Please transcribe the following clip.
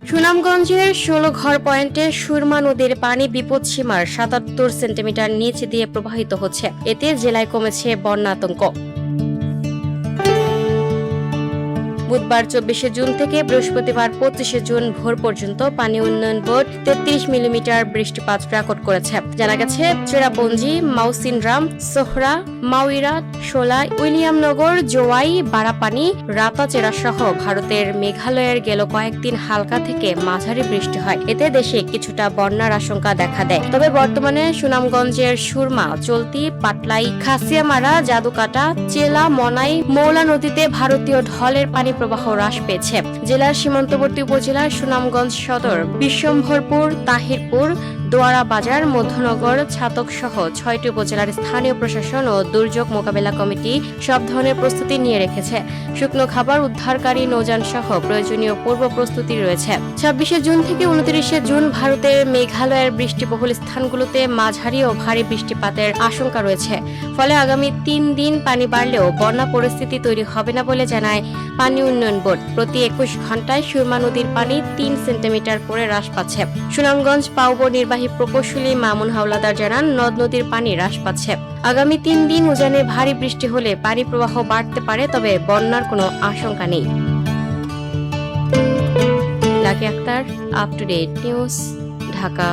সুনামগঞ্জের ১৬ ঘর পয়েন্টে সুরমা নদীর পানি বিপদসীমার ৭৭ সেন্টিমিটার নিচ দিয়ে প্রবাহিত হচ্ছে। এতে জেলায় কমেছে বন্যা আতঙ্ক। বুধবার ২৪ জুন থেকে বৃহস্পতিবার ২৫ জুন ভোর পর্যন্ত পানি উন্নয়ন বোর্ড ৩৩ মিলিমিটার বৃষ্টিপাত রেকর্ড করেছে। জানা গেছে, চেরাপুঞ্জি, মাউসিনরাম, সোহরা, মাউইরা, শোলা, উইলিয়ামনগর, জোয়াই, বারাপানি, রাতাচেরা সহ ভারতের মেঘালয়ের গেল কয়েকদিন হালকা থেকে মাঝারি বৃষ্টি হয়। এতে দেশে কিছুটা বন্যার আশঙ্কা দেখা দেয়। তবে বর্তমানে সুনামগঞ্জের সুরমা, চলতি, পাটলাই, খাসিয়ামারা, জাদুকাটা, চেলা, মনাই, মৌলা নদীতে ভারতীয় ঢলের পানি প্রবাহ হ্রাস পেয়েছে। জেলার সীমান্তবর্তী উপজেলার সুনামগঞ্জ সদর, বিশ্বম্ভরপুর, তাহিরপুর, দোয়ারা বাজার, মধ্যনগর, ছাতক সহ ৬টি উপজেলার স্থানীয় প্রশাসন ও দুর্যোগ মোকাবেলা কমিটি সব ধরনের প্রস্তুতি নিয়ে রেখেছে। শুকনো খাবার, উদ্ধারকারী নৌযান সহ প্রয়োজনীয় পূর্ব প্রস্তুতি রয়েছে। ২৬ জুন থেকে ২৯ জুন ভারতের মেঘালয়ের বৃষ্টিবহুল স্থানগুলোতে মাঝারি ও ভারী বৃষ্টিপাতের আশঙ্কা রয়েছে। ফলে আগামী ৩ দিন পানি বাড়লেও বন্যা পরিস্থিতি তৈরি হবে না বলে জানায় পানি উন্নয়ন বোর্ড। প্রতি ২১ ঘন্টায় সুরমা নদীর পানি ৩ সেন্টিমিটার করে হ্রাস পাচ্ছে। সুনামগঞ্জ পাউব নির্বাহী প্রকৌশলী মামুন হাওলাদার জানান, নদ নদীর পানি হ্রাস পাচ্ছে। আগামী ৩ দিন উজানে ভারী বৃষ্টি হলে পানি প্রবাহ বাড়তে পারে, তবে বন্যার কোনো আশঙ্কা নেই। Lucky Akter, up to date news, Dhaka.